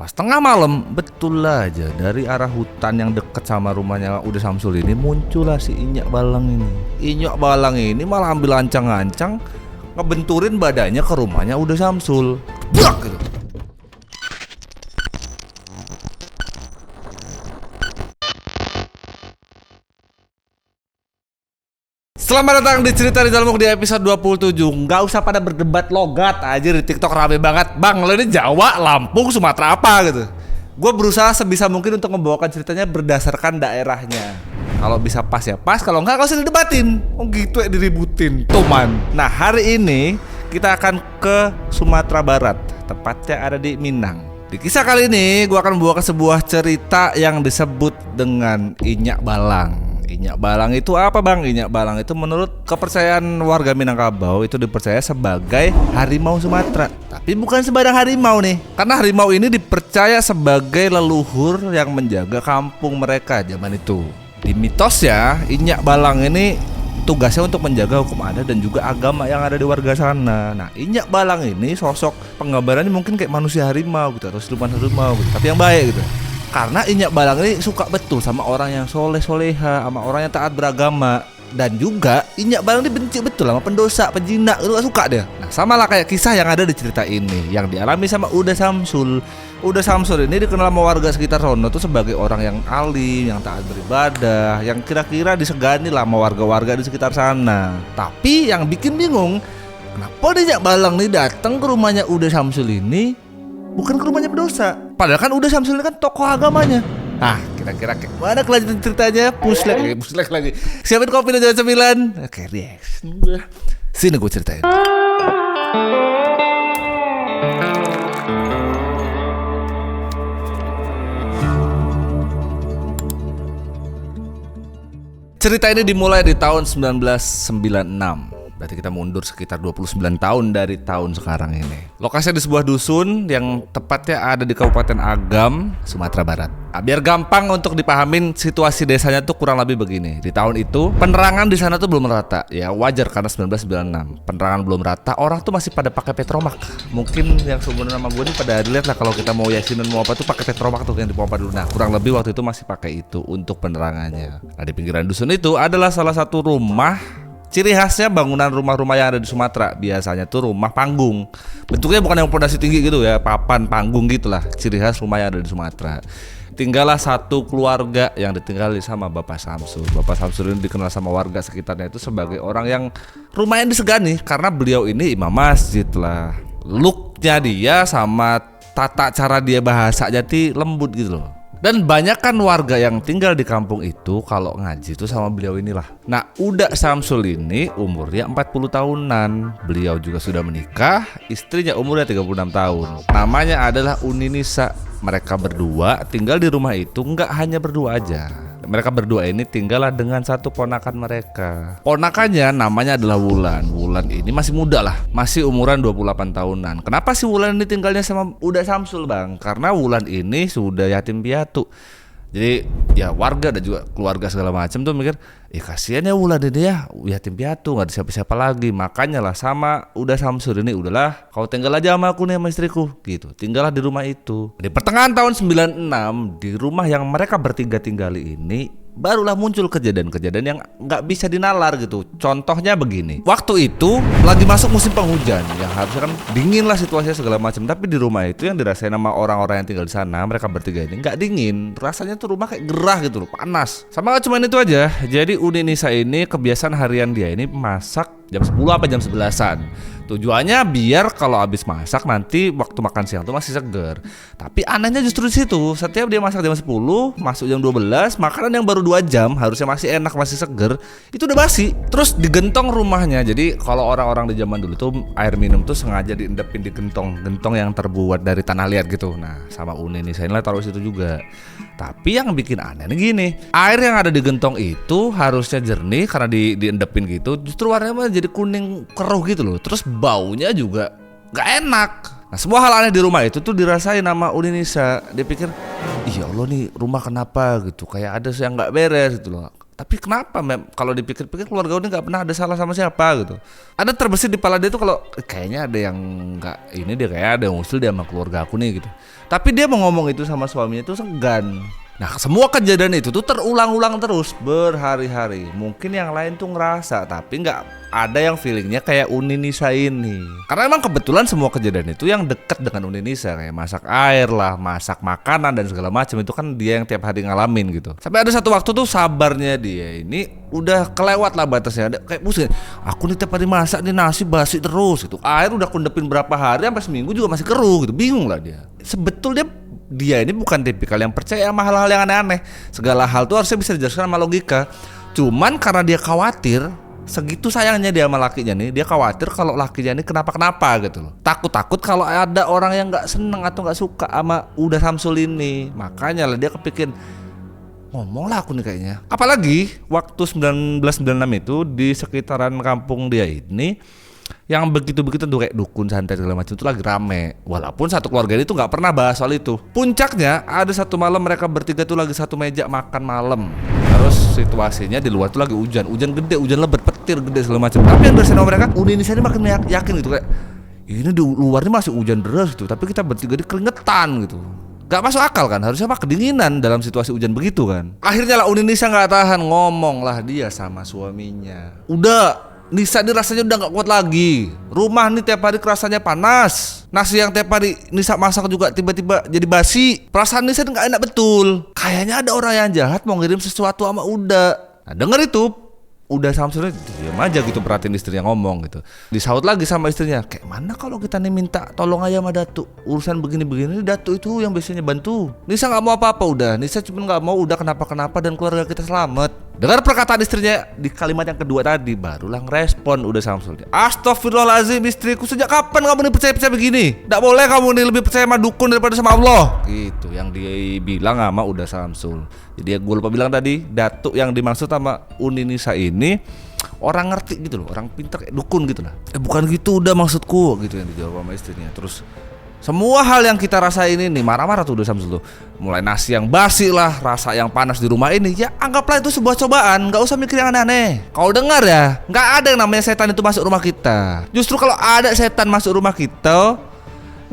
Pas tengah malam, betul aja dari arah hutan yang deket sama rumahnya Uda Samsul ini muncullah si Inyak Balang ini. Inyak Balang ini malah ambil ancang-ancang ngebenturin badannya ke rumahnya Uda Samsul. Brak gitu. Selamat datang di Cerita di Dalmuk di episode 27. Nggak usah pada berdebat logat aja di TikTok rame banget. Bang, lo ini Jawa, Lampung, Sumatera apa gitu. Gue berusaha sebisa mungkin untuk membawakan ceritanya berdasarkan daerahnya. Kalau bisa pas ya pas, kalau nggak usah didebatin. Oh gitu ya diributin, Tuman. Nah hari ini kita akan ke Sumatera Barat, tepatnya ada di Minang. Di kisah kali ini gue akan membawakan sebuah cerita yang disebut dengan Inyak Balang. Inyak Balang itu apa bang? Inyak Balang itu menurut kepercayaan warga Minangkabau itu dipercaya sebagai harimau Sumatera. Tapi bukan sembarang harimau nih. Karena harimau ini dipercaya sebagai leluhur yang menjaga kampung mereka zaman itu. Di mitos ya, Inyak Balang ini tugasnya untuk menjaga hukum adat dan juga agama yang ada di warga sana. Nah, Inyak Balang ini sosok penggambarannya mungkin kayak manusia harimau gitu atau siluman harimau gitu, tapi yang baik gitu. Karena Inyak Balang ini suka betul sama orang yang soleh-soleha, sama orang yang taat beragama. Dan juga Inyak Balang ini benci betul sama pendosa, penjinak, itu gak suka dia. Nah sama lah kayak kisah yang ada di cerita ini, yang dialami sama Uda Samsul. Uda Samsul ini dikenal sama warga sekitar sono tuh sebagai orang yang alim, yang taat beribadah, yang kira-kira disegani lah sama warga-warga di sekitar sana. Tapi yang bikin bingung, kenapa Inyak Balang nih datang ke rumahnya Uda Samsul ini bukan ke rumahnya pendosa. Padahal kan Uda Samsul ini kan tokoh agamanya. Ah, kira-kira kayak mana kelanjutan ceritanya? Puslek lagi. Siapin kopi dan jam 9. Oke, relax. Sini gue ceritain. Cerita ini dimulai di tahun 1996. Berarti kita mundur sekitar 29 tahun dari tahun sekarang ini. Lokasinya di sebuah dusun yang tepatnya ada di Kabupaten Agam, Sumatera Barat. Nah, biar gampang untuk dipahamin situasi desanya tuh kurang lebih begini. Di tahun itu penerangan di sana tuh belum rata. Ya wajar karena 1996. Penerangan belum rata, orang tuh masih pada pakai petromak. Mungkin yang seumuran sama gue nih pada lihat lah kalau kita mau yasinan mau apa tuh pakai petromak tuh yang dipompa dulu. Nah, kurang lebih waktu itu masih pakai itu untuk penerangannya. Nah, di pinggiran dusun itu adalah salah satu rumah. Ciri khasnya bangunan rumah-rumah yang ada di Sumatera biasanya tuh rumah panggung. Bentuknya bukan yang pondasi tinggi gitu ya, papan panggung gitulah. Ciri khas rumah yang ada di Sumatera. Tinggallah satu keluarga yang ditinggali sama Bapak Samsul. Bapak Samsul ini dikenal sama warga sekitarnya itu sebagai orang yang lumayan disegani karena beliau ini imam masjid lah. Looknya dia sama tata cara dia bahasa jadi lembut gitu loh. Dan banyak kan warga yang tinggal di kampung itu kalau ngaji itu sama beliau inilah. Nah, Uda Samsul ini umurnya 40 tahunan. Beliau juga sudah menikah, istrinya umurnya 36 tahun. Namanya adalah Uni Nisa. Mereka berdua tinggal di rumah itu nggak hanya berdua aja. Mereka berdua ini tinggallah dengan satu ponakan mereka. Ponakannya namanya adalah Wulan. Wulan ini masih muda lah, masih umuran 28 tahunan. Kenapa sih Wulan ini tinggalnya sama Uda Samsul bang? Karena Wulan ini sudah yatim piatu. Jadi ya warga dan juga keluarga segala macam tuh mikir, kasihan ya Wulan ini ya yatim piatu, nggak ada siapa-siapa lagi. Makanya lah sama Uda Samsul ini udahlah, kau tinggal aja sama aku nih sama istriku gitu. Tinggallah di rumah itu. Di pertengahan tahun 96 di rumah yang mereka bertiga tinggali ini barulah muncul kejadian-kejadian yang nggak bisa dinalar gitu. Contohnya begini, waktu itu lagi masuk musim penghujan, yang harusnya kan dingin lah situasinya segala macam. Tapi di rumah itu yang dirasain sama orang-orang yang tinggal di sana, mereka bertiga ini nggak dingin, rasanya tuh rumah kayak gerah gitu loh, panas. Sama gak cuma itu aja. Jadi Uni Nisa ini kebiasaan harian dia ini masak jam 10 apa jam 11-an. Tujuannya biar kalau habis masak nanti waktu makan siang tuh masih seger. Tapi anehnya justru di situ, setiap dia masak jam 10, masuk jam 12, makanan yang baru 2 jam harusnya masih enak, masih seger, itu udah basi. Terus digentong rumahnya. Jadi kalau orang-orang di zaman dulu tuh air minum tuh sengaja diendepin di gentong yang terbuat dari tanah liat gitu. Nah, sama Uni Nisa inilah taruh situ juga. Tapi yang bikin aneh nih gini, air yang ada di gentong itu harusnya jernih karena diendepin gitu, justru warnanya malah jadi kuning keruh gitu loh. Terus baunya juga gak enak. Nah semua hal aneh di rumah itu tuh dirasain sama Uni Nisa. Dia pikir, ya Allah nih rumah kenapa gitu, kayak ada yang gak beres gitu loh. Tapi kenapa kalau dipikir-pikir keluarga Uni nggak pernah ada salah sama siapa gitu. Ada terbesit di kepala dia tuh kalau kayaknya ada yang nggak ini, dia kayak ada yang usil dia sama keluarga aku nih gitu. Tapi dia mau ngomong itu sama suaminya itu segan. Nah, semua kejadian itu tuh terulang-ulang terus berhari-hari. Mungkin yang lain tuh ngerasa, tapi nggak ada yang feelingnya kayak Uni Nisa ini. Karena emang kebetulan semua kejadian itu yang deket dengan Uni Nisa, kayak masak air lah, masak makanan dan segala macam itu kan dia yang tiap hari ngalamin gitu. Sampai ada satu waktu tuh sabarnya dia ini udah kelewat lah batasnya. Ada kayak pusing. Aku nih tiap hari masak nih nasi basi terus gitu. Air udah kundepin berapa hari sampai seminggu juga masih keruh gitu. Bingung lah dia. Sebetulnya dia ini bukan tipikal yang percaya sama hal-hal yang aneh-aneh. Segala hal tuh harusnya bisa dijelaskan sama logika. Cuman karena dia khawatir, segitu sayangnya dia sama lakinya nih, dia khawatir kalau lakinya ini kenapa-kenapa gitu loh. Takut-takut kalau ada orang yang gak seneng atau gak suka sama Uda Samsul ini. Makanya lah dia kepikir, ngomong lah aku nih kayaknya. Apalagi waktu 1996 itu di sekitaran kampung dia ini yang begitu-begitu tuh kayak dukun santet segala macam itu lagi rame. Walaupun satu keluarga itu nggak pernah bahas soal itu. Puncaknya ada satu malam mereka bertiga tuh lagi satu meja makan malam. Terus situasinya di luar tuh lagi hujan gede, hujan lebat, petir gede segala macam. Tapi yang dari sana mereka Uni Nisa ini makin yakin gitu kayak ini di luar ini masih hujan deras gitu, tapi kita bertiga ini keringetan gitu. Gak masuk akal kan, harusnya mah kedinginan dalam situasi hujan begitu kan. Akhirnya lah Uni Nisa nggak tahan, ngomong lah dia sama suaminya. Udah, Nisa ini rasanya udah gak kuat lagi. Rumah nih tiap hari rasanya panas. Nasi yang tiap hari Nisa masak juga tiba-tiba jadi basi. Perasaan Nisa gak enak betul. Kayaknya ada orang yang jahat mau ngirim sesuatu sama Uda. Nah denger itu Uda Samsul diam aja gitu perhatiin istri yang ngomong gitu. Disaut lagi sama istrinya, kayak mana kalau kita nih minta tolong aja sama Datu, urusan begini-begini Datu itu yang biasanya bantu. Nisa gak mau apa-apa udah. Nisa cuma gak mau Uda kenapa-kenapa dan keluarga kita selamat. Dengar perkataan istrinya di kalimat yang kedua tadi, barulah ngerespon Uda Samsul. Astagfirullahaladzim, istriku, sejak kapan kamu nih percaya-percaya begini? Nggak boleh kamu nih lebih percaya sama dukun daripada sama Allah. Gitu yang dia bilang sama Uda Samsul. Jadi gue lupa bilang tadi, Datuk yang dimaksud sama Uni Nisa ini orang ngerti gitu loh, orang pinter kayak dukun gitu lah. Bukan gitu udah maksudku gitu yang dijawab sama istrinya. Terus semua hal yang kita rasain ini marah-marah tuh Uda Samsul tuh. Mulai nasi yang basi lah, rasa yang panas di rumah ini, ya anggaplah itu sebuah cobaan, nggak usah mikir yang aneh-aneh. Kau dengar ya, nggak ada yang namanya setan itu masuk rumah kita. Justru kalau ada setan masuk rumah kita,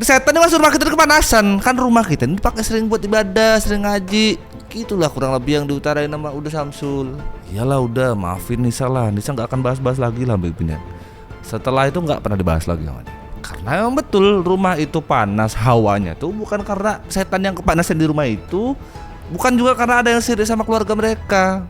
setan ini masuk rumah kita kepanasan. Kan rumah kita ini pakai sering buat ibadah, sering ngaji. Gitulah kurang lebih yang diutarain sama Uda Samsul. Iyalah udah, maafin Nisa lah, Nisa nggak akan bahas-bahas lagi lah begini. Setelah itu nggak pernah dibahas lagi sama dia. Karena memang betul rumah itu panas hawanya tuh bukan karena setan yang kepanasan di rumah itu, bukan juga karena ada yang sirik sama keluarga mereka.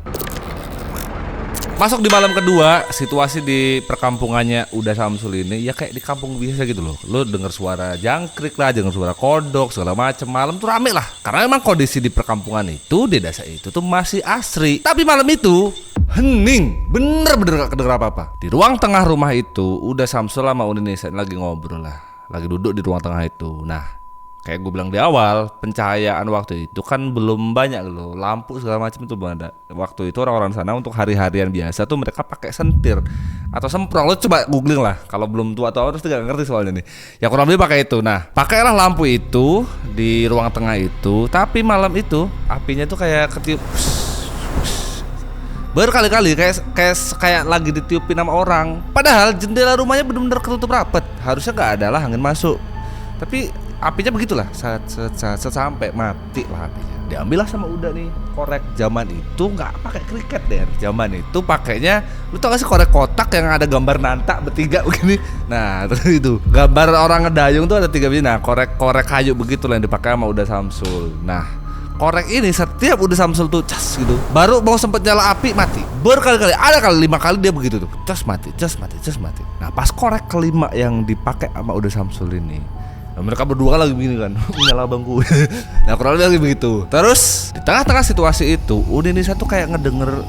Masuk di malam kedua, situasi di perkampungannya Uda Samsul ini ya kayak di kampung biasa gitu loh. Lo denger suara jangkrik lah, denger suara kodok segala macem. Malam tuh rame lah. Karena memang kondisi di perkampungan itu di desa itu tuh masih asri. Tapi malam itu hening, bener-bener gak kedenger apa-apa. Di ruang tengah rumah itu Uda Samsul sama Uni Nisa lagi ngobrol lah, lagi duduk di ruang tengah itu. Nah kayak gue bilang di awal, pencahayaan waktu itu kan belum banyak loh, lampu segala macam itu belum ada. Waktu itu orang-orang sana untuk hari-harian biasa tuh mereka pakai sentir atau semprong. Lo coba googling lah, kalau belum tua atau terus gak ngerti soalnya nih. Ya kurang lebih pakai itu. Nah pakailah lampu itu di ruang tengah itu, tapi malam itu apinya tuh kayak ketiup berkali-kali, kayak lagi ditiupin sama orang. Padahal jendela rumahnya benar-benar ketutup rapat, harusnya nggak ada lah angin masuk. Tapi apinya begitulah, sampai mati lah apinya. Diambil lah sama Uda nih korek. Zaman itu nggak pakai kriket deh, zaman itu pakainya, lu tau gak sih korek kotak yang ada gambar nantak bertiga begini. Nah terus itu gambar orang ngedayung tuh ada 3 biji. Nah korek kayu begitulah yang dipakai sama Uda Samsul. Nah korek ini setiap Uda Samsul tuh cas gitu, baru mau sempet nyala api mati. Berkali-kali, ada kali 5 kali dia begitu tuh, cas mati. Nah pas korek kelima yang dipakai sama Uda Samsul ini, nah, mereka berdua kan lagi begini kan, nyala bangku. Nah kurang lebih lagi begitu. Terus di tengah-tengah situasi itu Uni Nisa tuh kayak ngedenger,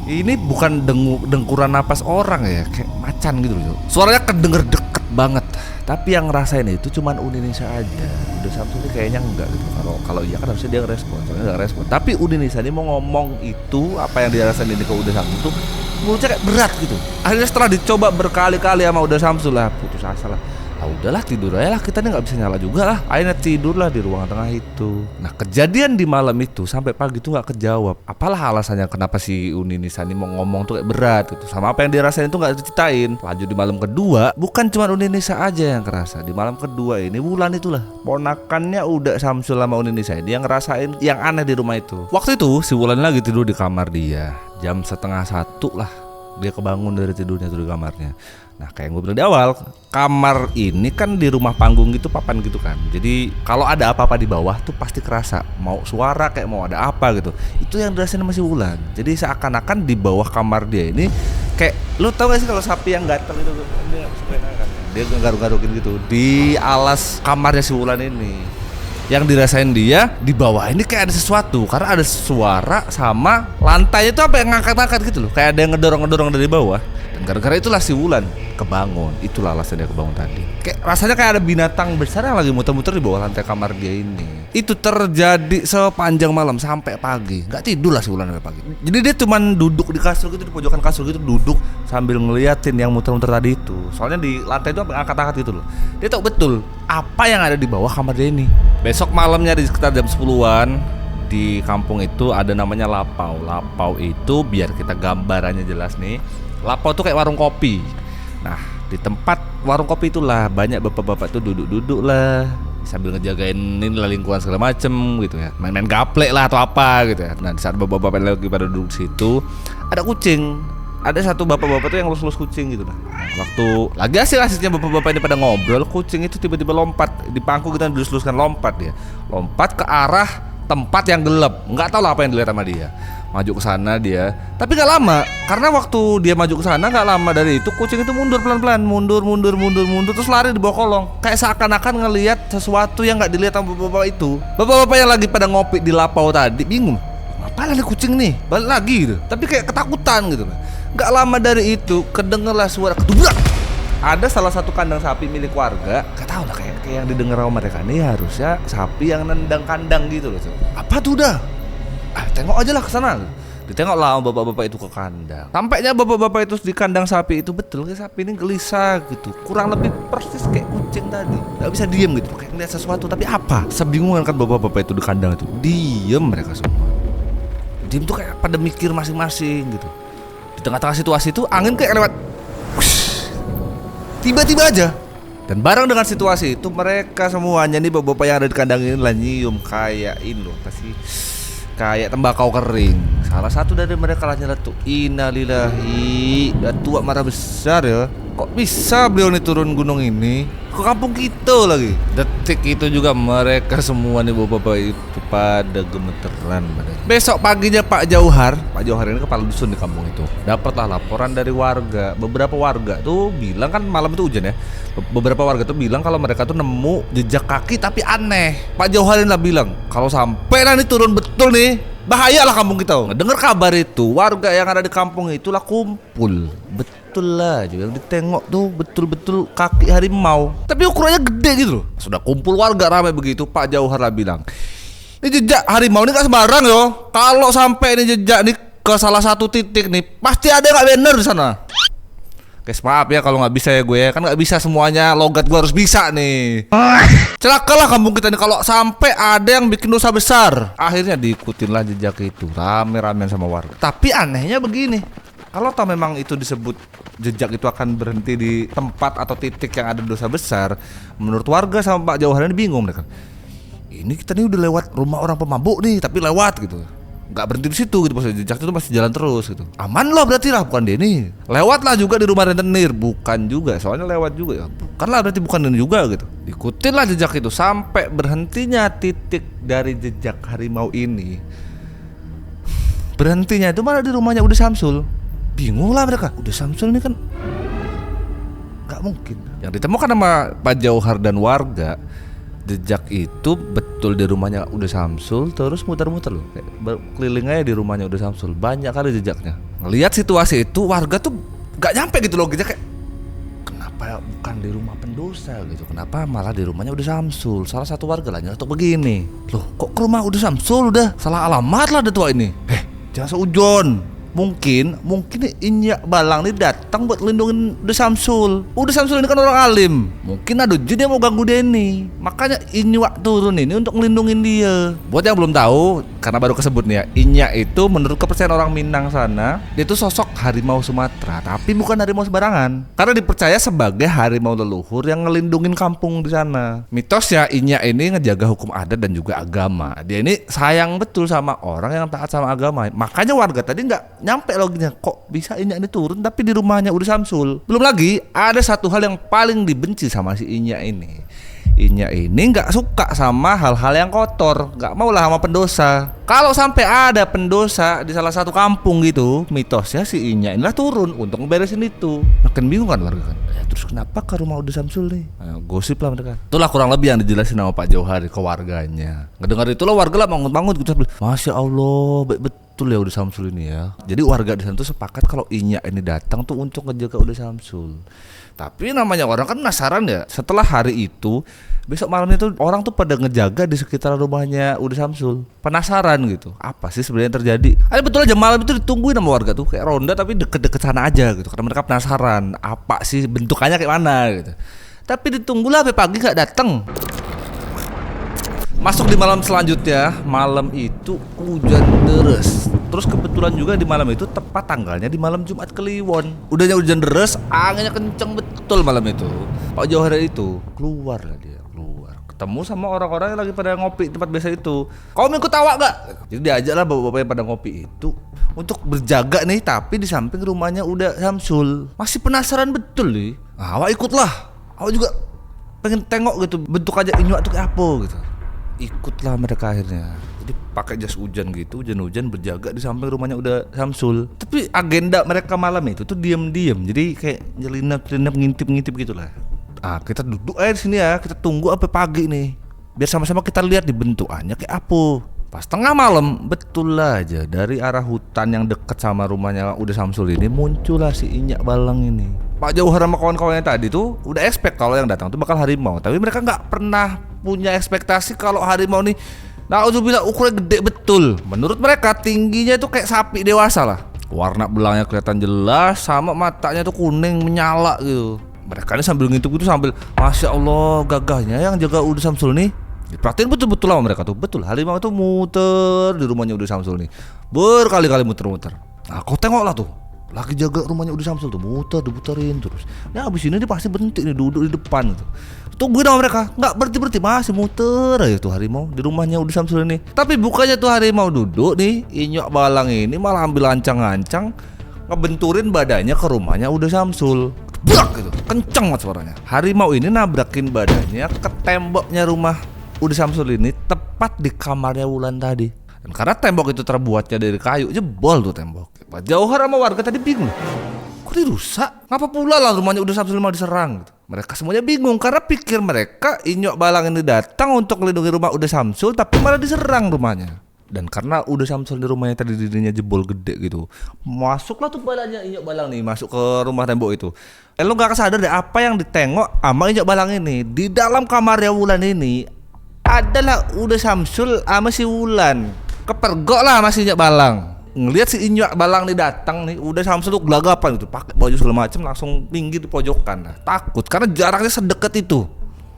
ini bukan dengkuran napas orang ya, kayak macan gitu loh. Suaranya kedenger deket banget. Tapi yang ngerasain itu cuman Uni Nisa aja. Uda Samsul ini kayaknya enggak gitu. Kalau iya kan harusnya dia ngerespon, soalnya enggak respon. Tapi Uni Nisa ini mau ngomong itu, apa yang dia rasain ini ke Uda Samsul tuh mulutnya kayak berat gitu. Akhirnya setelah dicoba berkali-kali sama Uda Samsul lah, putus asa lah. Ah udahlah tidur aja lah, kita nih nggak bisa nyala juga lah. Akhirnya tidur lah di ruang tengah itu. Nah kejadian di malam itu sampai pagi tuh nggak kejawab. Apalah alasannya kenapa si Uni Nisa ini mau ngomong tuh kayak berat gitu. Sama apa yang dirasain itu nggak diceritain. Lanjut di malam kedua, bukan cuma Uni Nisa aja yang kerasa. Di malam kedua ini Wulan itulah ponakannya udah Samsul sama Uni Nisa ini yang ngerasain yang aneh di rumah itu. Waktu itu si Wulan lagi tidur di kamar dia. Jam 12:30 lah dia kebangun dari tidurnya tuh di kamarnya. Nah kayak gue bilang di awal, kamar ini kan di rumah panggung gitu, papan gitu kan. Jadi kalau ada apa-apa di bawah tuh pasti kerasa. Mau suara kayak mau ada apa gitu. Itu yang dirasain masih Wulan. Jadi seakan-akan di bawah kamar dia ini kayak, lu tau gak sih kalau sapi yang gatel itu dia garuk-garukin gitu di alas kamarnya si Wulan ini. Yang dirasain dia di bawah ini kayak ada sesuatu karena ada suara sama lantainya tuh apa yang ngangkat-ngangkat gitu loh, kayak ada yang ngedorong-ngedorong dari bawah. Dan gara-gara itulah si Wulan kebangun. Itulah alasan dia kebangun tadi. Kayak rasanya kayak ada binatang besar yang lagi muter-muter di bawah lantai kamar dia ini. Itu terjadi sepanjang malam sampai pagi. Nggak tidur lah si Wulan sampai pagi. Jadi dia cuman duduk di kasur gitu, di pojokan kasur gitu, duduk sambil ngeliatin yang muter-muter tadi itu. Soalnya di lantai itu angkat-angkat gitu loh. Dia tahu betul apa yang ada di bawah kamar dia ini. Besok malamnya di sekitar jam 10-an di kampung itu ada namanya Lapau. Lapau itu biar kita gambarannya jelas nih. Lapau tuh kayak warung kopi. Nah di tempat warung kopi itulah banyak bapak-bapak tuh duduk-duduk lah sambil ngejagain ini lah lingkungan segala macem gitu ya, main-main gaplek lah atau apa gitu ya. Nah di saat bapak-bapak lagi pada duduk situ ada kucing. Ada satu bapak-bapak tuh yang lus-lus kucing gitu lah. Nah, waktu lagi asik-asiknya bapak-bapak ini pada ngobrol, kucing itu tiba-tiba lompat di pangku kita dilus-luskan, lompat dia. Lompat ke arah tempat yang gelap. Nggak tahu lah apa yang dilihat sama dia. Maju ke sana dia. Tapi nggak lama, karena waktu dia maju ke sana nggak lama dari itu kucing itu mundur pelan-pelan, mundur terus lari di bawah kolong. Kayak seakan-akan ngelihat sesuatu yang nggak dilihat sama bapak-bapak itu. Bapak-bapak yang lagi pada ngopi di Lapau tadi bingung. Apa lagi kucing nih? Balik lagi gitu. Tapi kayak ketakutan gitu. Gak lama dari itu kedengarlah suara kedubrak. Ada salah satu kandang sapi milik warga. Gak tau lah kayak yang didengar sama mereka nih harusnya sapi yang nendang kandang gitu loh. Apa tuh dah? Tengok aja lah ke sana. Ditengok lah bapak-bapak itu ke kandang. Sampainya bapak-bapak itu di kandang sapi itu betul kayak sapi ini gelisah gitu. Kurang lebih persis kayak kucing tadi. Gak bisa diem gitu. Kayak ngeliat sesuatu tapi apa? Sebingungan kan bapak-bapak itu di kandang itu. Diem mereka semua. Diem tuh kayak pada mikir masing-masing gitu. Di tengah-tengah situasi itu angin kayak lewat tiba-tiba aja. Dan bareng dengan situasi itu mereka semuanya nih bapak-bapak yang ada di kandang ini lah nyium kayak ini loh, pasti kayak tembakau kering. Salah satu dari mereka lah nyeletuk, innalillahi, udah tua marah besar ya. Kok bisa beliau nih turun gunung ini ke kampung kita lagi? Detik itu juga mereka semua nih bapak-bapak itu pada gemeteran badan. Besok paginya Pak Jauhar ini kepala dusun di kampung itu, dapatlah laporan dari warga. Beberapa warga tuh bilang kan malam itu hujan ya. Beberapa warga tuh bilang kalau mereka tuh nemu jejak kaki tapi aneh. Pak Jauhar ini lah bilang kalau sampai nanti turun betul nih bahayalah kampung kita. Dengar kabar itu warga yang ada di kampung itulah kumpul. Betul lah juga yang ditengok tuh betul-betul kaki harimau. Tapi ukurannya gede gitu loh. Sudah kumpul warga ramai begitu, Pak Jauhar lah bilang, ini jejak harimau ini gak sembarang yo. Kalau sampai ini jejak nih ke salah satu titik nih pasti ada yang gak bener di sana. Guys maaf ya kalau nggak bisa ya gue ya, kan nggak bisa semuanya logat gue harus bisa nih. Celakalah kampung kita nih kalau sampai ada yang bikin dosa besar. Akhirnya diikutinlah jejak itu rame-ramean sama warga. Tapi anehnya begini, kalau toh memang itu disebut jejak itu akan berhenti di tempat atau titik yang ada dosa besar, menurut warga sama Pak Jauhar ini bingung mereka. Ini kita nih udah lewat rumah orang pemabuk nih, tapi lewat gitu. Nggak berhenti di situ gitu, maksudnya jejak itu masih jalan terus gitu. Aman lah berarti lah, bukan dia nih. Lewat lah juga di rumah rentenir, bukan juga. Soalnya lewat juga ya, bukan lah berarti bukan ini juga gitu. Ikutin lah jejak itu sampai berhentinya titik dari jejak harimau ini. Berhentinya itu malah di rumahnya Uda Samsul. Bingung lah mereka, Uda Samsul ini kan nggak mungkin. Yang ditemukan sama Pak Jauhar dan warga, jejak itu betul di rumahnya Uda Samsul, terus muter-muter loh, kayak keliling aja di rumahnya Uda Samsul, banyak kali jejaknya. Ngelihat situasi itu warga tuh gak nyampe gitu loh, kayak kenapa bukan di rumah pendosa gitu, kenapa malah di rumahnya Uda Samsul. Salah satu warga lah nyeletuk begini, loh kok ke rumah Uda Samsul, udah salah alamat lah ada tua ini. Jangan seujon, Mungkin nih Inyak Balang nih datang buat lindungin Uda Samsul. Uda Samsul ini kan orang alim. Mungkin ada jin yang mau ganggu dia nih. Makanya Inyak turun ini untuk ngelindungin dia. Buat yang belum tahu, karena baru kesebut nih ya, Inyak itu menurut kepercayaan orang Minang sana, dia itu sosok harimau Sumatera, tapi bukan harimau sembarangan. Karena dipercaya sebagai harimau leluhur yang ngelindungin kampung di sana. Mitosnya Inyak ini ngejaga hukum adat dan juga agama. Dia ini sayang betul sama orang yang taat sama agama. Makanya warga tadi nggak nyampe loginya, kok bisa Inyak ini turun tapi di rumahnya Uda Samsul. Belum lagi ada satu hal yang paling dibenci sama si Inyak ini. Inyak ini nggak suka sama hal-hal yang kotor, nggak mau lah sama pendosa. Kalau sampai ada pendosa di salah satu kampung gitu, mitosnya si Inyak inilah turun untuk ngeberesin itu. Makin bingung kan warga kan, terus kenapa ke rumah Uda Samsul nih? Gosip lah mereka. Itulah kurang lebih yang dijelasin sama Pak Johari ke warganya. Ngedengar itulah warga lah bangun-bangun gitu, Masya Allah, baik betul ya Uda Samsul ini ya. Jadi warga di sana tuh sepakat kalau Inyak ini datang tuh untuk ngejaga Uda Samsul. Tapi namanya orang kan penasaran ya. Setelah hari itu, besok malam itu orang tuh pada ngejaga di sekitar rumahnya Uda Samsul. Penasaran gitu, apa sih sebenarnya yang terjadi? Ada betul aja malam itu ditungguin sama warga tuh kayak ronda tapi deket-deket sana aja gitu. Karena mereka penasaran apa sih bentukannya kayak mana gitu. Tapi ditunggulah sampai pagi gak datang. Masuk di malam selanjutnya, malam itu hujan deras. Terus kebetulan juga di malam itu tepat tanggalnya di malam Jumat Kliwon. Udahnya hujan deras, anginnya kenceng betul malam itu. Pak Johari itu keluar lah dia, ketemu sama orang-orang yang lagi pada ngopi di tempat biasa itu. Kau mau ikut awak gak? Jadi diajak lah bapak-bapak yang pada ngopi itu untuk berjaga nih, tapi di samping rumahnya Uda Samsul. Masih penasaran betul nih. Awak ikutlah. Awak juga pengen tengok gitu bentuk aja Inyak tuh kayak apa gitu. Ikutlah mereka akhirnya. Jadi pakai jas hujan gitu, hujan-hujan berjaga di samping rumahnya Uda Samsul. Tapi agenda mereka malam itu tuh diam-diam. Jadi kayak nyelinap-nyelinap ngintip-ngintip gitulah. Kita duduk aja di sini ya, kita tunggu sampai pagi nih. Biar sama-sama kita lihat dibentukannya kayak apa. Pas tengah malam, betul aja dari arah hutan yang dekat sama rumahnya Uda Samsul ini muncullah si Inyak Balang ini. Pak Johari sama kawan-kawannya tadi tuh udah expect kalau yang datang tuh bakal harimau, tapi mereka nggak pernah punya ekspektasi kalau harimau nih, na'udzubillah, ukurannya gede betul. Menurut mereka tingginya tuh kayak sapi dewasa lah. Warna belangnya kelihatan jelas, sama matanya tuh kuning menyala gitu. Mereka ini sambil ngintip gitu sambil, Masya Allah gagahnya yang jaga Uda Samsul nih. Diperhatiin betul-betul sama mereka tuh. Betul, harimau itu muter di rumahnya Uda Samsul nih, berkali-kali muter-muter. Nah kau tengoklah tuh, lagi jaga rumahnya Uda Samsul tuh, muter, diputerin terus. Nah abis ini dia pasti berhenti nih, duduk di depan gitu. Tungguin sama mereka, nggak berhenti-berhenti, masih muter aja tuh harimau di rumahnya Uda Samsul ini. Tapi bukannya tuh harimau duduk nih, Inyak Balang ini malah ambil ancang-ancang ngebenturin badannya ke rumahnya Uda Samsul. Brak gitu, kenceng banget suaranya. Harimau ini nabrakin badannya ke temboknya rumah Uda Samsul ini, tepat di kamarnya Wulan tadi. Dan karena tembok itu terbuatnya dari kayu, jebol tuh tembok. Pak Johari sama warga tadi bingung, kok dirusak? Ngapa pula lah rumahnya Uda Samsul mau diserang gitu. Mereka semuanya bingung karena pikir mereka Inyak Balang ini datang untuk melindungi rumah Uda Samsul, tapi malah diserang rumahnya. Dan karena Uda Samsul di rumahnya tadi dirinya jebol gede gitu, masuklah tuh badannya Inyak Balang nih masuk ke rumah tembok itu. Lo gak sadar deh apa yang ditengok sama Inyak Balang ini. Di dalam kamarnya Wulan ini adalah Uda Samsul sama si Wulan. Kepergok lah sama si Inyak Balang. Ngelihat si Inyak Balang nih datang nih, Uda Samsul tuh gelagapan gitu, pakai baju segala macem, langsung minggir di pojokan. Takut karena jaraknya sedekat itu.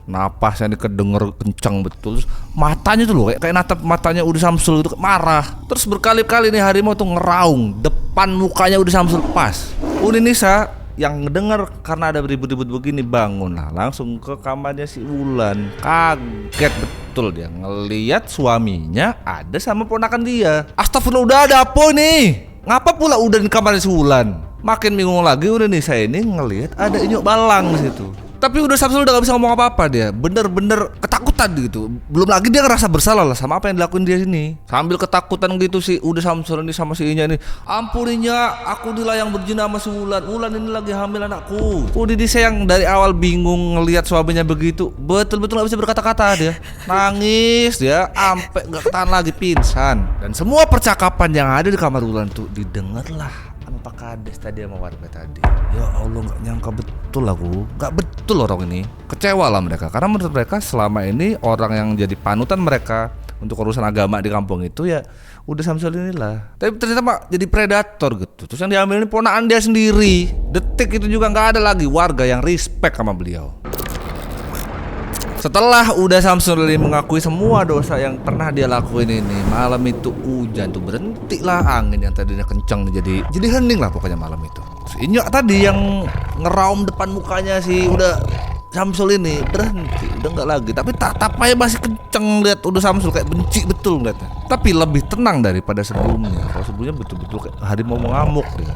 Napasnya kedenger kencang betul. Terus matanya tuh loh kayak natap matanya Uda Samsul itu marah. Terus berkali-kali nih harimau tuh ngeraung depan mukanya Uda Samsul pas. Uni Nisa yang ngedenger karena ada ribut-ribut begini bangun lah, langsung ke kamarnya si Wulan. Kaget betul dia ngelihat suaminya ada sama ponakan dia. Astagfirullah, udah ada apa nih? Ngapa pula udah di kamarnya si Wulan? Makin bingung lagi Uni Nisa ini ngelihat ada Inyak Balang di situ. Tapi Uda Samsul udah gak bisa ngomong apa-apa, dia bener-bener ketakutan gitu. Belum lagi dia ngerasa bersalah lah sama apa yang dilakuin dia sini. Sambil ketakutan gitu si Uda Samsul ini sama si Inyak ini, ampuninya, aku dilayang berzina sama si Wulan. Wulan ini lagi hamil anakku. Udah disayang dari awal bingung ngelihat suaminya begitu, betul-betul gak bisa berkata-kata dia. Nangis dia, ampe gak tahan lagi pingsan. Dan semua percakapan yang ada di kamar Wulan tuh didengar lah sama Pak Kades tadi sama warga tadi. Ya Allah, gak nyangka betul aku. Gak betul orang ini. Kecewa lah mereka, karena menurut mereka selama ini orang yang jadi panutan mereka untuk urusan agama di kampung itu ya udah Samsul inilah. Tapi ternyata Pak jadi predator gitu. Terus yang diambil ini ponakan dia sendiri. Detik itu juga nggak ada lagi warga yang respect sama beliau. Setelah udah Samsul ini mengakui semua dosa yang pernah dia lakuin ini, malam itu hujan tuh berhenti lah, angin yang tadinya kencang jadi hening lah pokoknya malam itu. Terus Inyok tadi yang ngeraum depan mukanya sih udah Samsul ini berhenti, udah nggak lagi. Tapi tatapnya masih kenceng, lihat udah Samsul kayak benci betul ngeliatnya. Tapi lebih tenang daripada sebelumnya. Kalau sebelumnya betul-betul kayak harimau mengamuk dia.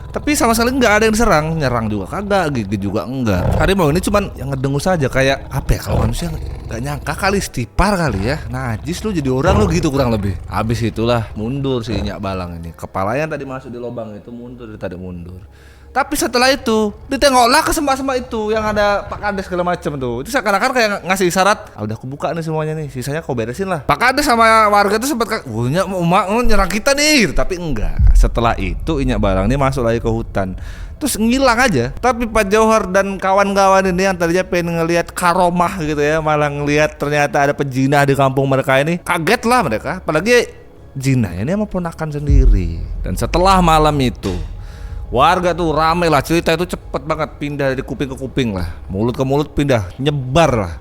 Tapi sama sekali nggak ada yang diserang, nyerang juga kagak, gigit juga enggak. Harimau ini cuman yang ngedengus saja, kayak apa ya, kalau manusia nggak nyangka kali istighfar kali ya, najis lu jadi orang lu gitu kurang lebih. Habis itulah mundur si Nyak Balang ini, kepalanya tadi masuk di lubang itu mundur, tadi mundur. Tapi setelah itu ditengoklah ke semak-semak itu yang ada Pak Kades segala macam tuh. Itu seakan-akan kayak ngasih isyarat, udah aku buka nih semuanya nih, sisanya kau beresin lah. Pak Kades sama warga tuh sempat Nyak mau nyerang kita nih gitu. Tapi enggak. Setelah itu Nyak Balang nih masuk lagi ke hutan. Terus ngilang aja. Tapi Pak Johar dan kawan-kawan ini yang tadinya pengen ngelihat karomah gitu ya, malah ngelihat ternyata ada pejinah di kampung mereka ini. Kaget lah mereka. Apalagi jinah ini sama ponakan sendiri. Dan setelah malam itu warga tuh rame lah, cerita itu cepet banget, pindah dari kuping ke kuping lah, mulut ke mulut pindah, nyebar lah.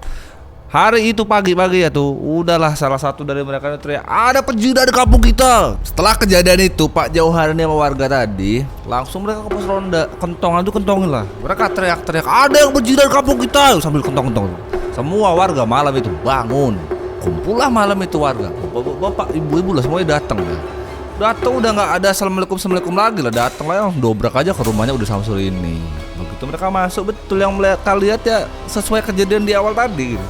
Hari itu pagi-pagi ya tuh, udahlah salah satu dari mereka itu teriak, ada pejinah di kampung kita. Setelah kejadian itu, Pak Jauhar ini sama warga tadi, langsung mereka ke pos ronda, kentongan tuh kentongin lah. Mereka teriak-teriak, ada yang pejinah di kampung kita, sambil kentong-kentong. Semua warga malam itu bangun, kumpullah malam itu warga, bapak, ibu-ibu lah semuanya datang ya. Datang udah nggak ada assalamualaikum lagi lah, datang lah dobrak aja ke rumahnya udah Samsul ini. Begitu mereka masuk, betul yang mereka lihat ya sesuai kejadian di awal tadi gitu.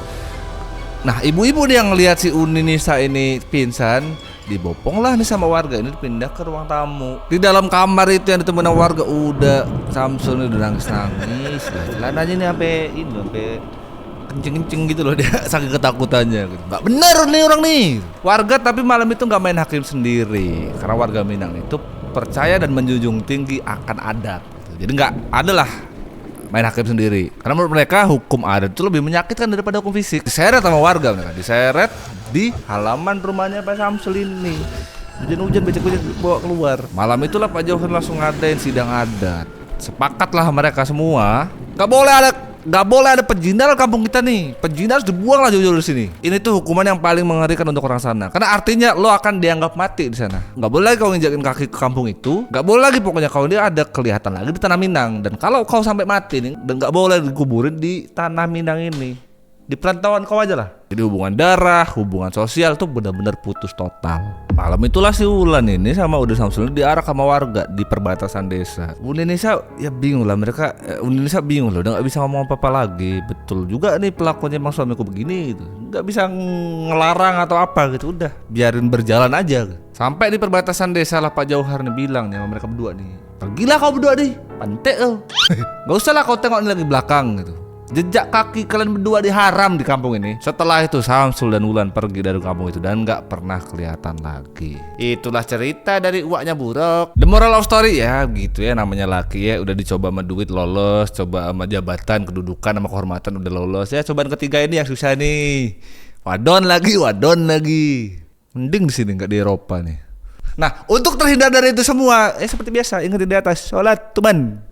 Nah ibu-ibu nih yang lihat si Uni Nisa ini pingsan, dibopong lah nih sama warga ini, pindah ke ruang tamu. Di dalam kamar itu yang ditemukan warga udah Samsul ini udah nangis lah, celananya nih sampai kencing-kencing gitu loh dia saking ketakutannya gitu. Gak bener nih orang nih warga. Tapi malam itu gak main hakim sendiri karena warga Minang itu percaya dan menjunjung tinggi akan adat gitu. Jadi gak ada lah main hakim sendiri karena menurut mereka hukum adat itu lebih menyakitkan daripada hukum fisik. Diseret sama warga mereka, diseret di halaman rumahnya Pak Samsul ini. Hujan-hujan becek-becek bawa keluar. Malam itulah Pak Jauhar langsung ngadain sidang adat. Sepakatlah mereka semua Gak boleh ada pejinah di kampung kita nih. Pejinah harus dibuang lah jauh-jauh dari sini. Ini tuh hukuman yang paling mengerikan untuk orang sana. Karena artinya lo akan dianggap mati di sana. Gak boleh lagi kau nginjakin kaki ke kampung itu. Gak boleh lagi pokoknya kau ini ada kelihatan lagi di Tanah Minang. Dan kalau kau sampai mati nih, dan gak boleh dikuburin di Tanah Minang ini. Di perantauan kau aja lah. Jadi hubungan darah, hubungan sosial tuh benar-benar putus total. Malam itulah si Wulan ini sama Uda Samsul diarak sama warga di perbatasan desa. Uni Nisa ya bingung lah mereka. Uni Nisa bingung loh, udah nggak bisa ngomong apa-apa lagi. Betul juga nih pelakunya emang suamiku begini gitu. Nggak bisa ngelarang atau apa gitu. Udah biarin berjalan aja. Sampai di perbatasan desa lah Pak Jauhar nih bilang nih sama mereka berdua nih, pergilah kau berdua nih, pantek kau. Gak usah lah kau tengok ini lagi belakang gitu. Jejak kaki kalian berdua diharam di kampung ini. Setelah itu Samsul dan Wulan pergi dari kampung itu dan gak pernah kelihatan lagi. Itulah cerita dari uaknya Buruk. The moral of story ya gitu ya, namanya laki ya, udah dicoba sama duit lolos, coba sama jabatan, kedudukan, sama kehormatan udah lolos ya. Cobaan ketiga ini yang susah nih. Wadon lagi. Mending di sini nggak di Eropa nih. Nah untuk terhindar dari itu semua seperti biasa ingat di atas, sholat tuman.